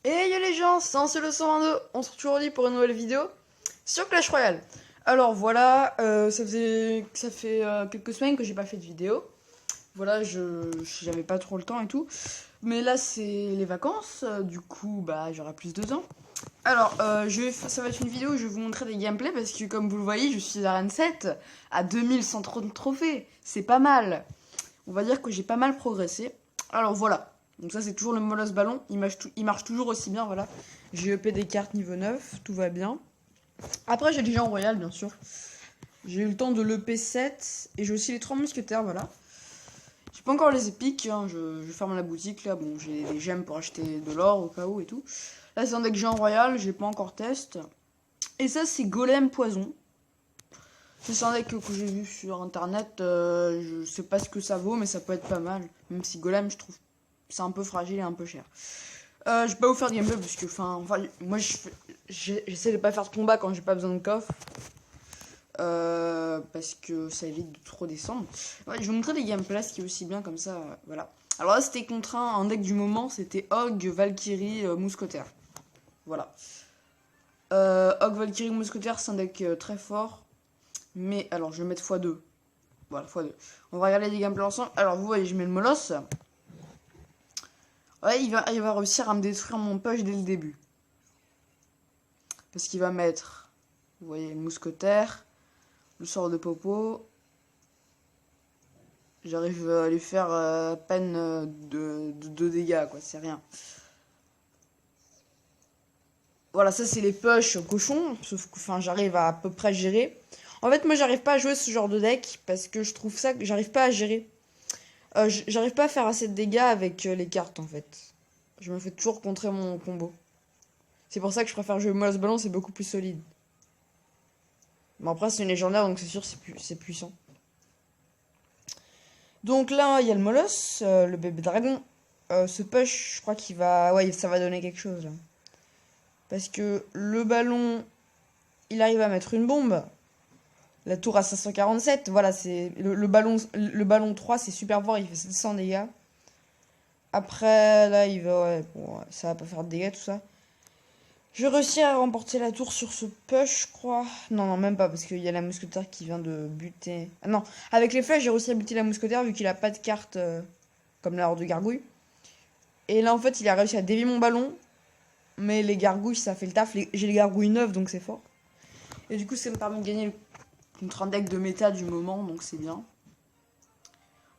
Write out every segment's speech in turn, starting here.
Et yo les gens, c'est le 122, on se retrouve aujourd'hui pour une nouvelle vidéo sur Clash Royale. Alors voilà, ça fait quelques semaines que j'ai pas fait de vidéo. Voilà, j'avais pas trop le temps et tout. Mais là c'est les vacances, du coup bah j'aurai plus de temps. Alors ça va être une vidéo où je vais vous montrer des gameplays parce que comme vous le voyez, je suis à Arène 7 à 2130 trophées. C'est pas mal. On va dire que j'ai pas mal progressé. Alors voilà. Donc ça c'est toujours le molosse ballon. Il marche toujours aussi bien, voilà. J'ai EP des cartes niveau 9, tout va bien. Après j'ai déjà en royal bien sûr. J'ai eu le temps de l'EP 7 et j'ai aussi les 3 mousquetaires, voilà. J'ai pas encore les épiques, hein, je ferme la boutique là. Bon, j'ai des gemmes pour acheter de l'or au cas où et tout. Là c'est un deck géant royal, j'ai pas encore test. Et ça c'est golem poison. C'est un deck que j'ai vu sur internet, je sais pas ce que ça vaut, mais ça peut être pas mal. Même si Golem, je trouve c'est un peu fragile et un peu cher. Je vais pas vous faire de gameplay parce que, moi j'essaie de pas faire de combat quand j'ai pas besoin de coffre. Parce que ça évite de trop descendre. Ouais, je vais vous montrer des gameplays, ce qui est aussi bien comme ça, voilà. Alors là, c'était contre un deck du moment, c'était Hog, Valkyrie, Mousquetaire. Voilà. Hog, Valkyrie, Mousquetaire, c'est un deck très fort. Mais alors, je vais mettre x2. Voilà, x2. On va regarder les gameplays ensemble. Alors, vous voyez, je mets le molosse. Ouais, il va réussir à me détruire mon push dès le début. Parce qu'il va mettre, vous voyez, le mousquetaire, le sort de Popo. J'arrive à lui faire à peine de dégâts, quoi, c'est rien. Voilà, ça c'est les push cochons, sauf que j'arrive à peu près gérer. En fait, moi j'arrive pas à jouer ce genre de deck parce que je trouve ça que j'arrive pas à gérer. J'arrive pas à faire assez de dégâts avec les cartes en fait. Je me fais toujours contrer mon combo. C'est pour ça que je préfère jouer Molosse Ballon, c'est beaucoup plus solide. Bon après c'est une légendaire donc c'est sûr c'est puissant. Donc là il y a le Molosse, le bébé dragon. Ce push je crois qu'il va... Ouais ça va donner quelque chose là. Parce que le ballon il arrive à mettre une bombe. La tour à 547, voilà c'est le ballon 3 c'est super fort, il fait 700 dégâts. Après, là, il va... Ouais, bon, ça va pas faire de dégâts, tout ça. Je réussis à remporter la tour sur ce push, je crois. Non, non, même pas, parce qu'il y a la mousquetaire qui vient de buter... Ah non, avec les flèches, j'ai réussi à buter la mousquetaire, vu qu'il a pas de carte comme la horde de gargouille. Et là, en fait, il a réussi à dévier mon ballon. Mais les gargouilles, ça fait le taf. J'ai les gargouilles neuves, donc c'est fort. Et du coup, ça me permet de gagner contre un deck de méta du moment, donc c'est bien.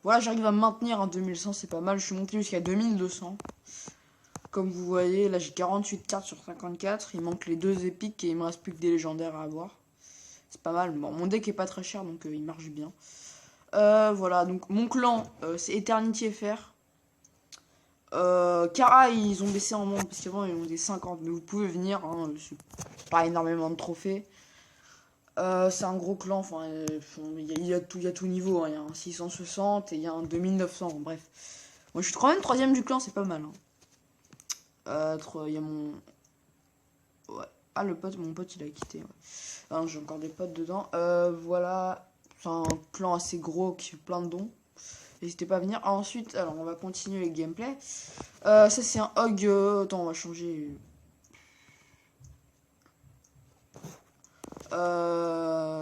Voilà, j'arrive à me maintenir à 2100, c'est pas mal. Je suis monté jusqu'à 2200. Comme vous voyez, là j'ai 48 cartes sur 54. Il manque les 2 épiques et il me reste plus que des légendaires à avoir. C'est pas mal. Bon, mon deck est pas très cher donc il marche bien. Voilà, donc mon clan c'est Eternity FR. Kara, ils ont baissé en monde parce qu'avant ils ont des 50. Mais vous pouvez venir, hein, c'est pas énormément de trophées. C'est un gros clan, il y a tout niveau. Hein. Il y a un 660 et il y a un 2900. Bref, moi je suis quand même 3ème du clan, c'est pas mal. Hein. Il y a mon. Ouais. Ah, mon pote il a quitté. Ouais. Ah, j'ai encore des potes dedans. Voilà. C'est un clan assez gros qui fait plein de dons. N'hésitez pas à venir. Ensuite, alors on va continuer le gameplay. Ça c'est un hog. Attends, on va changer.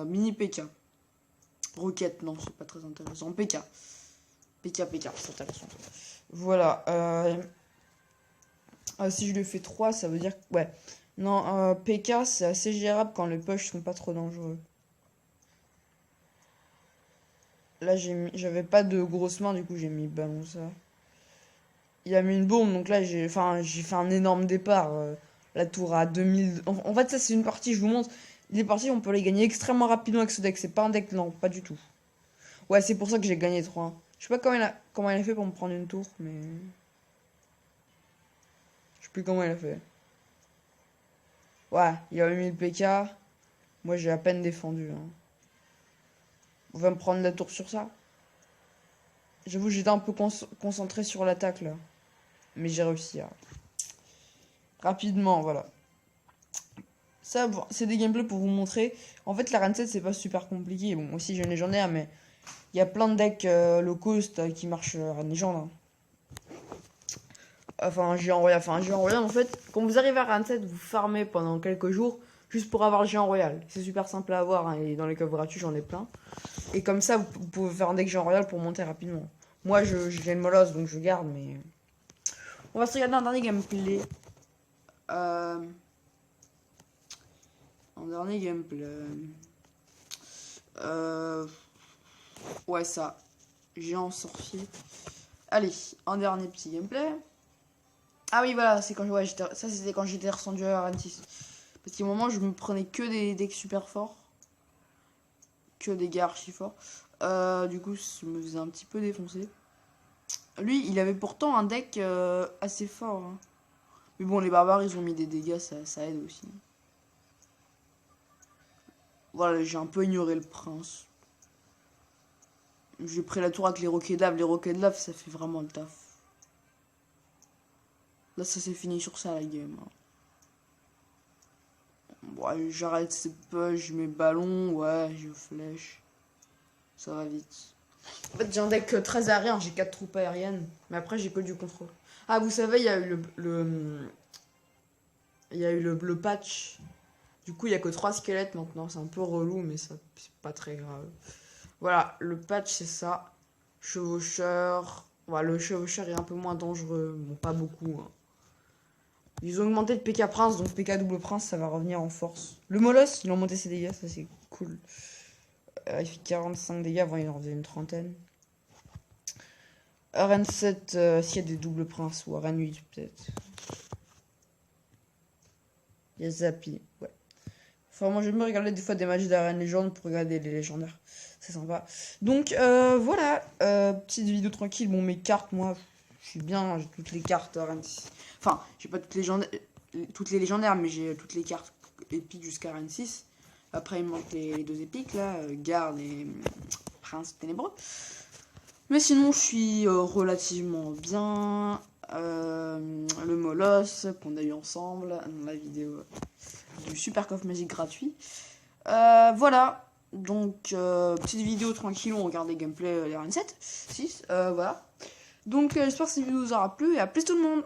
Mini PK. Roquette, non, c'est pas très intéressant. PK. PK, c'est intéressant. Voilà. Si je le fais 3, ça veut dire que. Ouais. Non, PK, c'est assez gérable quand les push sont pas trop dangereux. Là, j'avais pas de grosses mains, du coup, j'ai mis ballon ça. Il a mis une bombe, donc là, j'ai fait un énorme départ. La tour à 2000. En fait, ça, c'est une partie, je vous montre. Les parties, on peut les gagner extrêmement rapidement avec ce deck. C'est pas un deck lent, pas du tout. Ouais, c'est pour ça que j'ai gagné 3. Je sais pas comment il a fait pour me prendre une tour, mais. Je sais plus comment il a fait. Ouais, il avait mis le PK. Moi, j'ai à peine défendu. Hein. On va me prendre la tour sur ça. J'avoue, j'étais un peu concentré sur l'attaque, là. Mais j'ai réussi à... Rapidement, voilà. Ça, bon, c'est des gameplays pour vous montrer. En fait, la Reine 7, c'est pas super compliqué. Bon, aussi, j'ai une légendaire, mais... Il y a plein de decks low cost qui marchent Reine Légende. Hein. Enfin, un géant royal. Enfin, un géant royal, en fait, quand vous arrivez à Run 7, vous farmez pendant quelques jours juste pour avoir le géant royal. C'est super simple à avoir, hein, et dans les coffres gratuits, j'en ai plein. Et comme ça, vous pouvez faire un deck géant royal pour monter rapidement. Moi, j'ai le molosse, donc je garde, mais... On va se regarder un dernier gameplay. Un dernier gameplay. Ouais, ça. Géant sorcier. Allez, un dernier petit gameplay. Ah oui, voilà, c'est quand ça c'était quand j'étais redescendu à RN6. Parce qu'à un moment, je me prenais que des decks super forts. Que des gars archi forts. Du coup, je me faisais un petit peu défoncer. Lui, il avait pourtant un deck assez fort. Hein. Mais bon, les barbares, ils ont mis des dégâts, ça aide aussi. Voilà, j'ai un peu ignoré le prince. J'ai pris la tour avec les roquets de lave. Les roquets de lave, ça fait vraiment le taf. Là, ça s'est fini sur ça, la game. Hein. Ouais, j'arrête ces push, mes ballons, ouais, je flèche. Ça va vite. En fait, j'ai un deck très aérien, j'ai 4 troupes aériennes. Mais après, j'ai que du contrôle. Ah, vous savez, il y a eu le patch. Du coup, il y a que 3 squelettes maintenant. C'est un peu relou, mais ça c'est pas très grave. Voilà, le patch, c'est ça. Chevaucheur. Voilà, le chevaucheur est un peu moins dangereux. Bon, pas beaucoup. Hein. Ils ont augmenté le PK Prince, donc PK double Prince, ça va revenir en force. Le Moloss, ils ont monté ses dégâts, ça c'est cool. Il fait 45 dégâts, avant il en faisait une trentaine. Arène 7, s'il y a des doubles Princes, ou Arène 8 peut-être. Il y a Zappy, ouais. Enfin, moi j'aime bien regarder des fois des matchs d'Arène Légende pour regarder les légendaires. C'est sympa. Donc voilà, petite vidéo tranquille. Bon, mes cartes, moi, je suis bien, j'ai toutes les cartes Arène 6. Enfin, j'ai pas toutes les légendaires, mais j'ai toutes les cartes épiques jusqu'à Arène 6. Après, il me manque les 2 épiques, là, Garde et Prince Ténébreux. Mais sinon, je suis relativement bien. Le Moloss, qu'on a eu ensemble dans la vidéo du Super Coffre Magique gratuit. Voilà. Donc, petite vidéo tranquille, on regarde les gameplays les RN7, 6, voilà. Donc, j'espère que cette vidéo vous aura plu et à plus tout le monde!